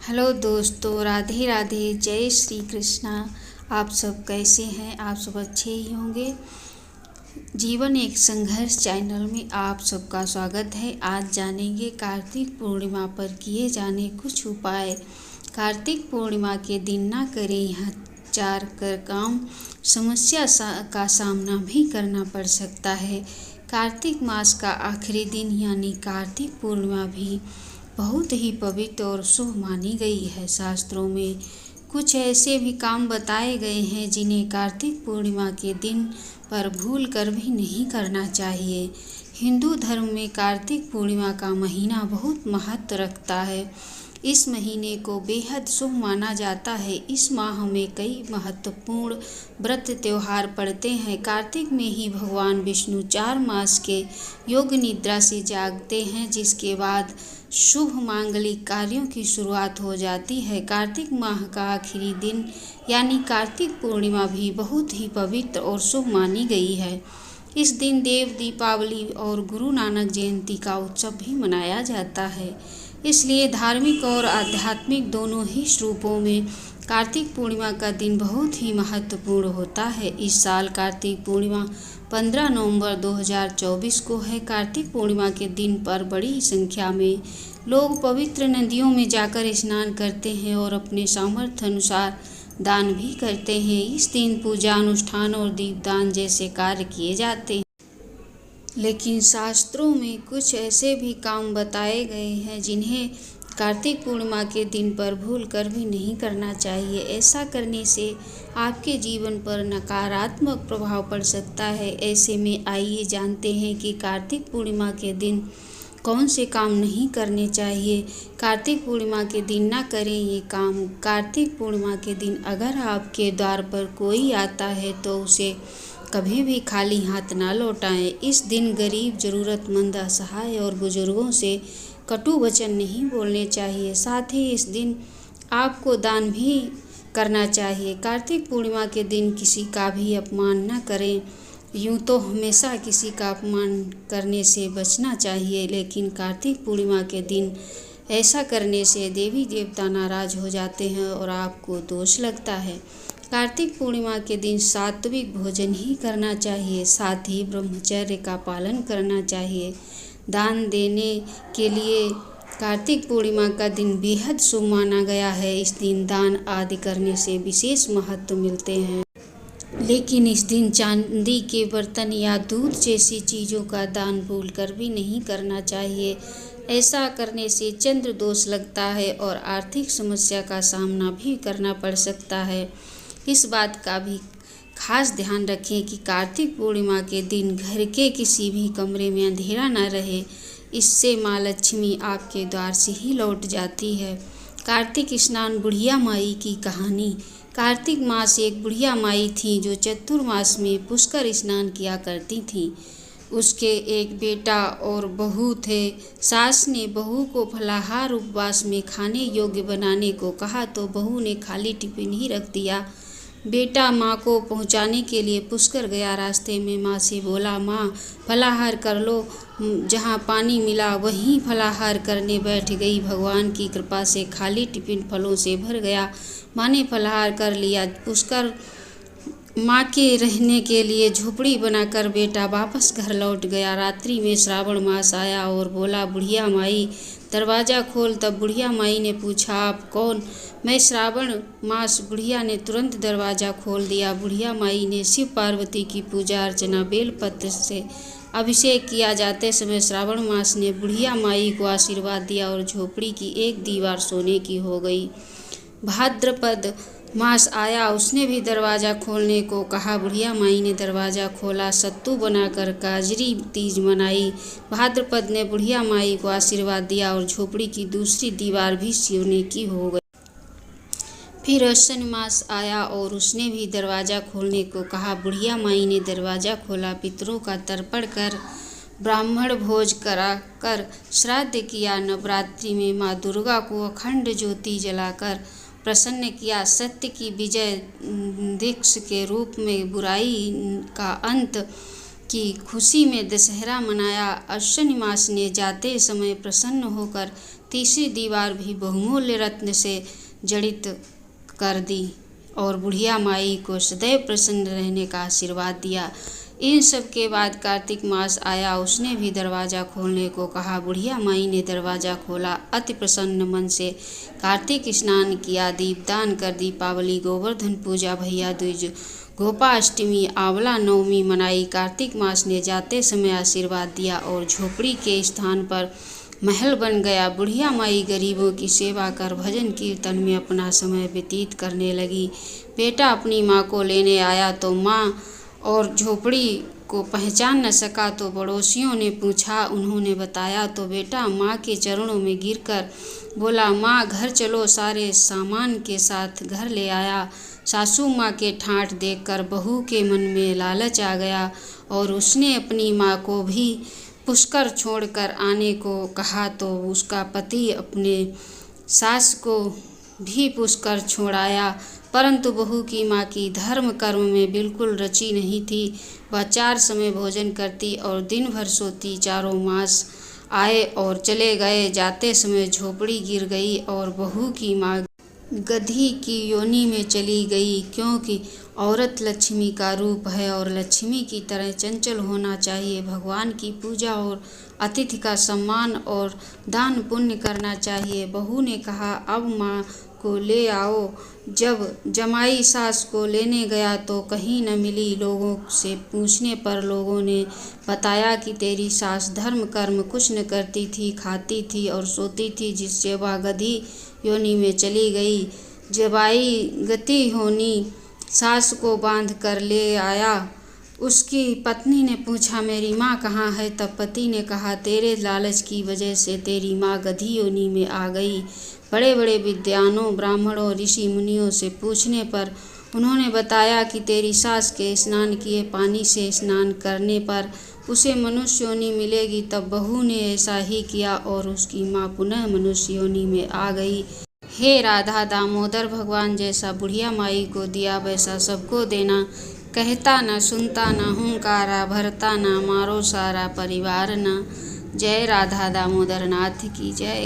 Hello दोस्तों, राधे राधे, जय श्री कृष्णा। आप सब कैसे हैं? आप सब अच्छे ही होंगे। जीवन एक संघर्ष चैनल में आप सबका स्वागत है। आज जानेंगे कार्तिक पूर्णिमा पर किए जाने कुछ उपाय। कार्तिक पूर्णिमा के दिन ना करें यह 4 कर काम, समस्या का सामना भी करना पड़ सकता है। कार्तिक मास का आखिरी दिन यानी कार्तिक पूर्णिमा भी बहुत ही पवित्र और शुभ मानी गई है। शास्त्रों में कुछ ऐसे भी काम बताए गए हैं जिन्हें कार्तिक पूर्णिमा के दिन पर भूल कर भी नहीं करना चाहिए। हिंदू धर्म में कार्तिक पूर्णिमा का महीना बहुत महत्व रखता है। इस महीने को बेहद शुभ माना जाता है। इस माह में कई महत्वपूर्ण व्रत त्योहार पड़ते हैं। कार्तिक में ही भगवान विष्णु 4 मास के योग निद्रा से जागते हैं, जिसके बाद शुभ मांगलिक कार्यों की शुरुआत हो जाती है। कार्तिक माह का आखिरी दिन यानी कार्तिक पूर्णिमा भी बहुत ही पवित्र और शुभ मानी गई है। इस दिन देव दीपावली और गुरु नानक जयंती का उत्सव भी मनाया जाता है। इसलिए धार्मिक और आध्यात्मिक दोनों ही रूपों में कार्तिक पूर्णिमा का दिन बहुत ही महत्वपूर्ण होता है। इस साल कार्तिक पूर्णिमा 15 नवंबर 2024 को है। कार्तिक पूर्णिमा के दिन पर बड़ी संख्या में लोग पवित्र नदियों में जाकर स्नान करते हैं और अपने सामर्थ्य अनुसार दान भी करते हैं। इस दिन पूजा अनुष्ठान और दीपदान जैसे कार्य किए जाते हैं। लेकिन शास्त्रों में कुछ ऐसे भी काम बताए गए हैं जिन्हें कार्तिक पूर्णिमा के दिन पर भूल कर भी नहीं करना चाहिए। ऐसा करने से आपके जीवन पर नकारात्मक प्रभाव पड़ सकता है। ऐसे में आइए जानते हैं कि कार्तिक पूर्णिमा के दिन कौन से काम नहीं करने चाहिए। कार्तिक पूर्णिमा के दिन ना करें ये काम। कार्तिक पूर्णिमा के दिन अगर आपके द्वार पर कोई आता है तो उसे कभी भी खाली हाथ ना लौटाएं। इस दिन गरीब, ज़रूरतमंद, असहाय और बुजुर्गों से कटु वचन नहीं बोलने चाहिए। साथ ही इस दिन आपको दान भी करना चाहिए। कार्तिक पूर्णिमा के दिन किसी का भी अपमान न करें। यूँ तो हमेशा किसी का अपमान करने से बचना चाहिए, लेकिन कार्तिक पूर्णिमा के दिन ऐसा करने से देवी देवता नाराज हो जाते हैं और आपको दोष लगता है। कार्तिक पूर्णिमा के दिन सात्विक भोजन ही करना चाहिए। साथ ही ब्रह्मचर्य का पालन करना चाहिए। दान देने के लिए कार्तिक पूर्णिमा का दिन बेहद शुभ माना गया है। इस दिन दान आदि करने से विशेष महत्व मिलते हैं। लेकिन इस दिन चांदी के बर्तन या दूध जैसी चीज़ों का दान भूल कर भी नहीं करना चाहिए। ऐसा करने से चंद्र दोष लगता है और आर्थिक समस्या का सामना भी करना पड़ सकता है। इस बात का भी खास ध्यान रखें कि कार्तिक पूर्णिमा के दिन घर के किसी भी कमरे में अंधेरा न रहे। इससे माँ लक्ष्मी आपके द्वार से ही लौट जाती है। कार्तिक स्नान बुढ़िया माई की कहानी। कार्तिक मास एक बुढ़िया माई थी जो चतुर्मास में पुष्कर स्नान किया करती थी। उसके एक बेटा और बहू थे। सास ने बहू को फलाहार उपवास में खाने योग्य बनाने को कहा तो बहू ने खाली टिफिन ही रख दिया। बेटा माँ को पहुँचाने के लिए पुष्कर गया। रास्ते में माँ से बोला, माँ फलाहार कर लो। जहाँ पानी मिला वहीं फलाहार करने बैठ गई। भगवान की कृपा से खाली टिफिन फलों से भर गया। माँ ने फलाहार कर लिया। पुष्कर माँ के रहने के लिए झोपड़ी बनाकर बेटा वापस घर लौट गया। रात्रि में श्रावण मास आया और बोला, बुढ़िया माई दरवाज़ा खोल। तब बुढ़िया माई ने पूछा, आप कौन? मैं श्रावण मास। बुढ़िया ने तुरंत दरवाज़ा खोल दिया। बुढ़िया माई ने शिव पार्वती की पूजा अर्चना बेलपत्र से अभिषेक किया। जाते समय श्रावण मास ने बुढ़िया माई को आशीर्वाद दिया और झोपड़ी की एक दीवार सोने की हो गई। भाद्रपद मास आया, उसने भी दरवाज़ा खोलने को कहा। बुढ़िया माई ने दरवाज़ा खोला। सत्तू बनाकर काजरी तीज मनाई। भाद्रपद ने बुढ़िया माई को आशीर्वाद दिया और झोपड़ी की दूसरी दीवार भी सोने की हो गई। फिर अश्विन मास आया और उसने भी दरवाज़ा खोलने को कहा। बुढ़िया माई ने दरवाज़ा खोला। पितरों का तर्पण कर ब्राह्मण भोज कराकर श्राद्ध किया। नवरात्रि में माँ दुर्गा को अखंड ज्योति जलाकर प्रसन्न किया। सत्य की विजय दीक्ष के रूप में बुराई का अंत की खुशी में दशहरा मनाया। अश्विन मास ने जाते समय प्रसन्न होकर तीसरी दीवार भी बहुमूल्य रत्न से जड़ित कर दी और बुढ़िया माई को सदैव प्रसन्न रहने का आशीर्वाद दिया। इन सब के बाद कार्तिक मास आया, उसने भी दरवाज़ा खोलने को कहा। बुढ़िया माई ने दरवाज़ा खोला, अति प्रसन्न मन से कार्तिक स्नान किया, दीपदान कर दीपावली, गोवर्धन पूजा, भैया दूज, गोपाष्टमी, आंवला नवमी मनाई। कार्तिक मास ने जाते समय आशीर्वाद दिया और झोपड़ी के स्थान पर महल बन गया। बुढ़िया माई गरीबों की सेवा कर भजन कीर्तन में अपना समय व्यतीत करने लगी। बेटा अपनी माँ को लेने आया तो माँ और झोपड़ी को पहचान न सका तो पड़ोसियों ने पूछा, उन्होंने बताया तो बेटा माँ के चरणों में गिरकर बोला, माँ घर चलो। सारे सामान के साथ घर ले आया। सासू माँ के ठाठ देखकर बहू के मन में लालच आ गया और उसने अपनी माँ को भी पुष्कर छोड़कर आने को कहा तो उसका पति अपने सास को भी पुष्कर छोड़ाया। परंतु बहू की माँ की धर्म कर्म में बिल्कुल रुचि नहीं थी। वह 4 समय भोजन करती और दिन भर सोती। 4 मास आए और चले गए। जाते समय झोपड़ी गिर गई और बहू की माँ गधी की योनि में चली गई, क्योंकि औरत लक्ष्मी का रूप है और लक्ष्मी की तरह चंचल होना चाहिए। भगवान की पूजा और अतिथि का सम्मान और दान पुण्य करना चाहिए। बहू ने कहा, अब माँ को ले आओ। जब जमाई सास को लेने गया तो कहीं न मिली। लोगों से पूछने पर लोगों ने बताया कि तेरी सास धर्म कर्म कुछ न करती थी, खाती थी और सोती थी, जिससे वह गधी योनि में चली गई। जबाई गति होनी सास को बांध कर ले आया। उसकी पत्नी ने पूछा, मेरी माँ कहाँ है? तब पति ने कहा, तेरे लालच की वजह से तेरी माँ गधी योनि में आ गई। बड़े बड़े विद्वानों, ब्राह्मणों, ऋषि मुनियों से पूछने पर उन्होंने बताया कि तेरी सास के स्नान किए पानी से स्नान करने पर उसे मनुष्य योनि मिलेगी। तब बहू ने ऐसा ही किया और उसकी माँ पुनः मनुष्य योनि में आ गई। हे राधा दामोदर, भगवान जैसा बुढ़िया माई को दिया वैसा सबको देना। कहता न सुनता न हुंकारा भरता, न मारो सारा परिवार न। जय राधा दामोदर नाथ की जय।